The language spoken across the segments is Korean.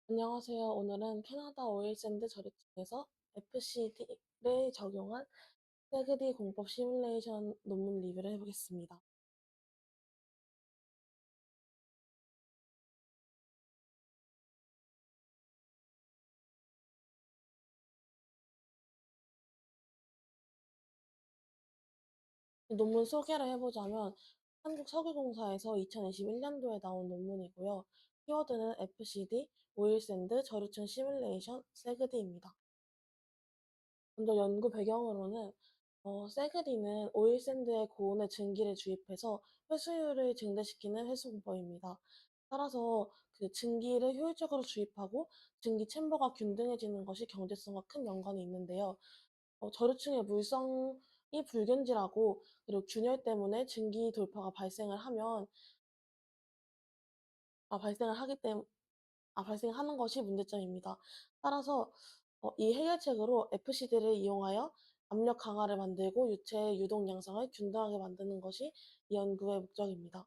안녕하세요. 오늘은 캐나다 오일샌드 저류층에서 FCD를 적용한 세그디 공법 시뮬레이션 논문 리뷰를 해보겠습니다. 논문 소개를 해보자면 한국석유공사에서 2021년도에 나온 논문이고요. 키워드는 FCD, 오일샌드 저류층 시뮬레이션 세그디입니다. 먼저 연구 배경으로는 세그디는 오일샌드의 고온에 증기를 주입해서 회수율을 증대시키는 회수공법입니다. 따라서 그 증기를 효율적으로 주입하고 증기 챔버가 균등해지는 것이 경제성과 큰 연관이 있는데요. 저류층의 물성이 불균질하고 그리고 균열 때문에 증기 돌파가 발생을 하면 발생을 하기 때문에 발생하는 것이 문제점입니다. 따라서 이 해결책으로 FCD를 이용하여 압력 강화를 만들고 유체의 유동 양상을 균등하게 만드는 것이 이 연구의 목적입니다.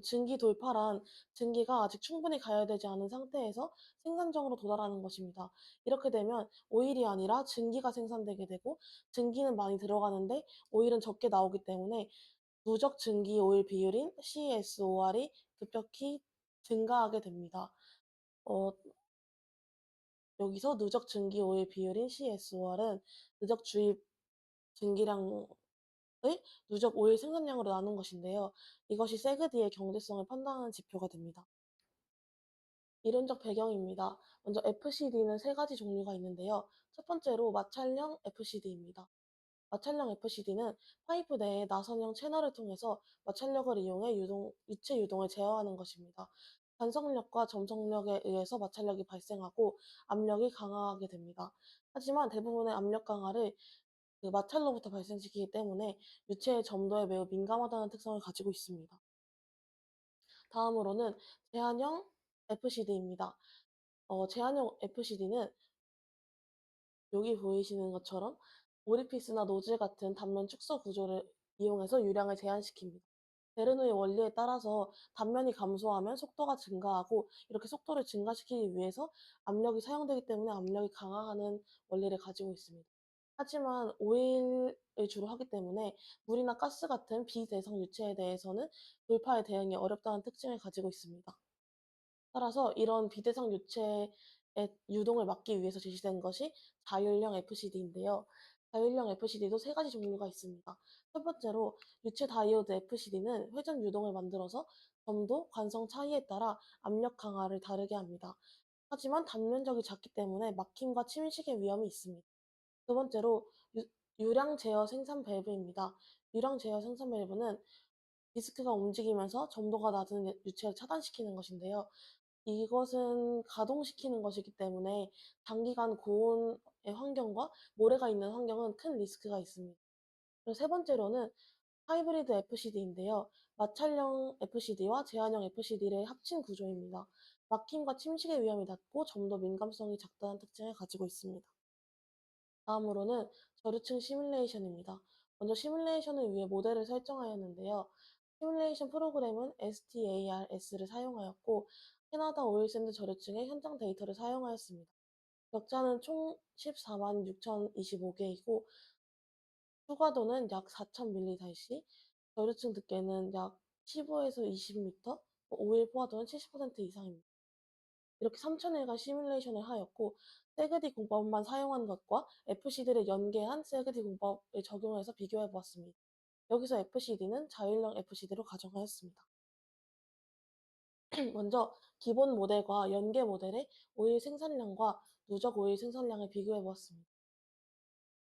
증기 돌파란 증기가 아직 충분히 가열되지 않은 상태에서 생산정으로 도달하는 것입니다. 이렇게 되면 오일이 아니라 증기가 생산되게 되고 증기는 많이 들어가는데 오일은 적게 나오기 때문에 누적 증기 오일 비율인 CSOR이 급격히 증가하게 됩니다. 어, 여기서 누적 증기 오일 비율인 CSOR은 누적 주입 증기량을 누적 오일 생산량으로 나눈 것인데요. 이것이 세그디의 경제성을 판단하는 지표가 됩니다. 이론적 배경입니다. 먼저 FCD는 세 가지 종류가 있는데요. 첫 번째로 마찰형 FCD입니다. 마찰형 FCD는 파이프 내에 나선형 채널을 통해서 마찰력을 이용해 유체 유동을 제어하는 것입니다. 간성력과 점성력에 의해서 마찰력이 발생하고 압력이 강화하게 됩니다. 하지만 대부분의 압력 강화를 그 마찰로부터 발생시키기 때문에 유체의 점도에 매우 민감하다는 특성을 가지고 있습니다. 다음으로는 제한형 FCD입니다. 제한형 FCD는 여기 보이시는 것처럼 오리피스나 노즐 같은 단면 축소 구조를 이용해서 유량을 제한시킵니다. 베르누의 원리에 따라서 단면이 감소하면 속도가 증가하고 이렇게 속도를 증가시키기 위해서 압력이 사용되기 때문에 압력이 강화하는 원리를 가지고 있습니다. 하지만 오일을 주로 하기 때문에 물이나 가스 같은 비대성 유체에 대해서는 돌파에 대응이 어렵다는 특징을 가지고 있습니다. 따라서 이런 비대성 유체의 유동을 막기 위해서 제시된 것이 자율형 FCD인데요. 자율형 FCD도 세 가지 종류가 있습니다. 첫 번째로 유체 다이오드 FCD는 회전 유동을 만들어서 점도, 관성 차이에 따라 압력 강화를 다르게 합니다. 하지만 단면적이 작기 때문에 막힘과 침식의 위험이 있습니다. 두 번째로 유량 제어 생산 밸브입니다. 유량 제어 생산 밸브는 디스크가 움직이면서 점도가 낮은 유체를 차단시키는 것인데요. 이것은 가동시키는 것이기 때문에 장기간 고온의 환경과 모래가 있는 환경은 큰 리스크가 있습니다. 그리고 세 번째로는 하이브리드 FCD인데요. 마찰형 FCD와 제한형 FCD를 합친 구조입니다. 막힘과 침식의 위험이 낮고 점도 민감성이 작다는 특징을 가지고 있습니다. 다음으로는 저류층 시뮬레이션입니다. 먼저 시뮬레이션을 위해 모델을 설정하였는데요. 시뮬레이션 프로그램은 STARS를 사용하였고 캐나다 오일샌드 저류층의 현장 데이터를 사용하였습니다. 격자는 총 14만 6,025개이고 추가도는 약 4,000mS, 저류층 두께는 약 15에서 20m, 오일 포화도는 70% 이상입니다. 이렇게 3,000일간 시뮬레이션을 하였고 세그디 공법만 사용한 것과 FCD를 연계한 세그디 공법을 적용해서 비교해 보았습니다. 여기서 FCD는 자율형 FCD로 가정하였습니다. 먼저 기본 모델과 연계 모델의 오일 생산량과 누적 오일 생산량을 비교해 보았습니다.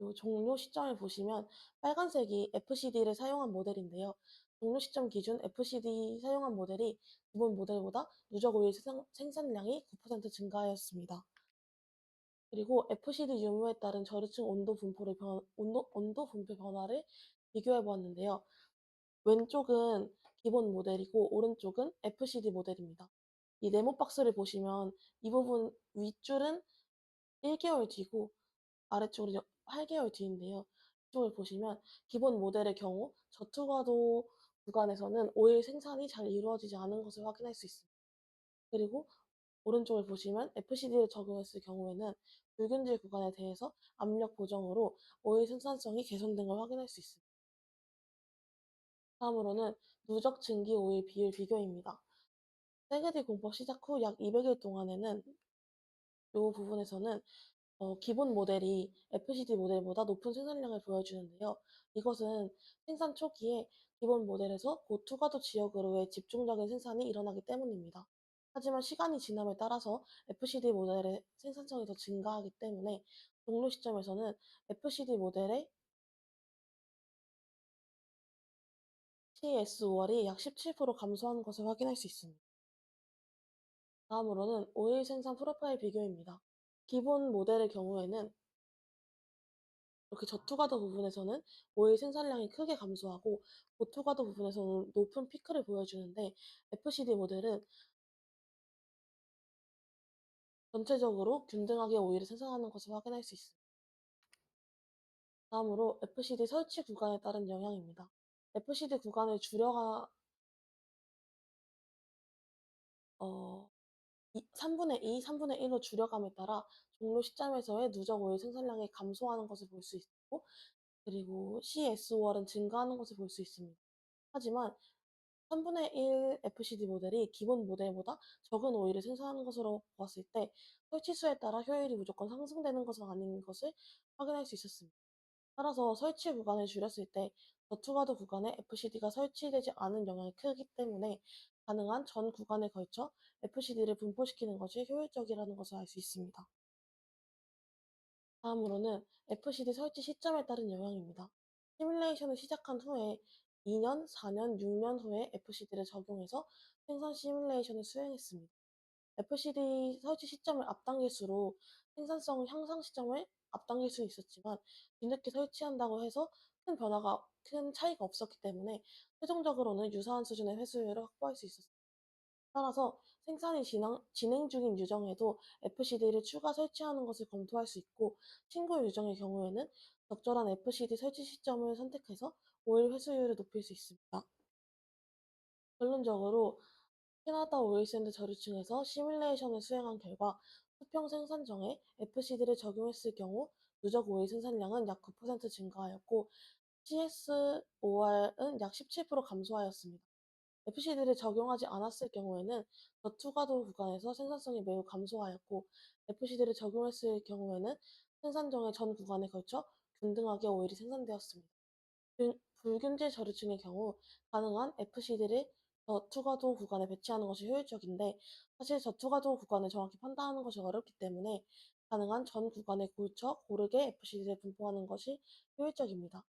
요 종료 시점을 보시면 빨간색이 FCD를 사용한 모델인데요. 종료 시점 기준 FCD 사용한 모델이 기본 모델보다 누적 오일 생산량이 9% 증가하였습니다. 그리고 FCD 유무에 따른 저류층 온도 분포 변화를 비교해 보았는데요. 왼쪽은 기본 모델이고 오른쪽은 FCD 모델입니다. 이 네모 박스를 보시면 이 부분 윗줄은 1개월 뒤고 아래쪽은 8개월 뒤인데요. 이쪽을 보시면 기본 모델의 경우 저투과도 구간에서는 오일 생산이 잘 이루어지지 않은 것을 확인할 수 있습니다. 그리고 오른쪽을 보시면 FCD를 적용했을 경우에는 불균질 구간에 대해서 압력 보정으로 오일 생산성이 개선된 걸 확인할 수 있습니다. 다음으로는 누적 증기 오일 비율 비교입니다. 세게디 공법 시작 후 약 200일 동안에는 이 부분에서는 기본 모델이 FCD 모델보다 높은 생산량을 보여주는데요. 이것은 생산 초기에 기본 모델에서 고투과도 지역으로의 집중적인 생산이 일어나기 때문입니다. 하지만 시간이 지남에 따라서 FCD 모델의 생산성이 더 증가하기 때문에 종료 시점에서는 FCD 모델의 CS5R이 약 17% 감소하는 것을 확인할 수 있습니다. 다음으로는 오일 생산 프로파일 비교입니다. 기본 모델의 경우에는 이렇게 저투과도 부분에서는 오일 생산량이 크게 감소하고 고투과도 부분에서는 높은 피크를 보여주는데 FCD 모델은 전체적으로 균등하게 오일을 생산하는 것을 확인할 수 있습니다. 다음으로 FCD 설치 구간에 따른 영향입니다. FCD 구간을 줄여가 3분의 2, 3분의 1로 줄여감에 따라 종료 시점에서의 누적 오일 생산량이 감소하는 것을 볼 수 있고 그리고 CS5R은 증가하는 것을 볼 수 있습니다. 하지만 3분의 1 FCD 모델이 기본 모델보다 적은 오일을 생산하는 것으로 보았을 때 설치수에 따라 효율이 무조건 상승되는 것은 아닌 것을 확인할 수 있었습니다. 따라서 설치 구간을 줄였을 때 저투가도 구간에 FCD가 설치되지 않은 영향이 크기 때문에 가능한 전 구간에 걸쳐 FCD를 분포시키는 것이 효율적이라는 것을 알 수 있습니다. 다음으로는 FCD 설치 시점에 따른 영향입니다. 시뮬레이션을 시작한 후에 2년, 4년, 6년 후에 FCD를 적용해서 생산 시뮬레이션을 수행했습니다. FCD 설치 시점을 앞당길수록 생산성 향상 시점을 앞당길 수 있었지만 뒤늦게 설치한다고 해서 큰 차이가 없었기 때문에 최종적으로는 유사한 수준의 회수율을 확보할 수 있었습니다. 따라서 생산이 진행 중인 유정에도 FCD를 추가 설치하는 것을 검토할 수 있고 신고 유정의 경우에는 적절한 FCD 설치 시점을 선택해서 오일 회수율을 높일 수 있습니다. 결론적으로 캐나다 오일샌드 저류층에서 시뮬레이션을 수행한 결과 수평 생산정에 FCD를 적용했을 경우 누적 오일 생산량은 약 9% 증가하였고 CS5R은 약 17% 감소하였습니다. FCD를 적용하지 않았을 경우에는 저투과도 구간에서 생산성이 매우 감소하였고 FCD를 적용했을 경우에는 생산정의 전 구간에 걸쳐 균등하게 오일이 생산되었습니다. 불균질 저류층의 경우 가능한 FCD를 저투과도 구간에 배치하는 것이 효율적인데 사실 저투과도 구간을 정확히 판단하는 것이 어렵기 때문에 가능한 전 구간에 걸쳐 고르게 FCD를 분포하는 것이 효율적입니다.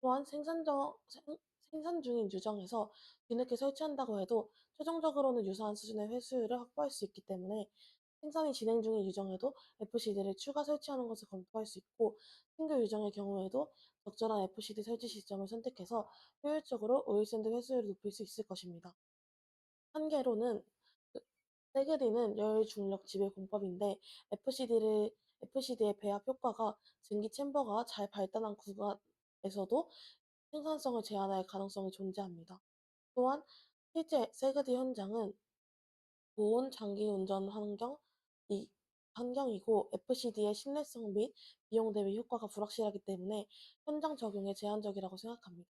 또한 생산 중인 유정에서 뒤늦게 설치한다고 해도 최종적으로는 유사한 수준의 회수율을 확보할 수 있기 때문에 생산이 진행 중인 유정에도 FCD를 추가 설치하는 것을 검토할 수 있고 신규 유정의 경우에도 적절한 FCD 설치 시점을 선택해서 효율적으로 오일샌드 회수율을 높일 수 있을 것입니다. 한계로는 세그리는 열 중력 지배 공법인데 FCD의 배합 효과가 증기 챔버가 잘 발달한 구간에서도 생산성을 제한할 가능성이 존재합니다. 또한 실제 세그디 현장은 고온 장기 운전 환경이고 FCD의 신뢰성 및 비용 대비 효과가 불확실하기 때문에 현장 적용에 제한적이라고 생각합니다.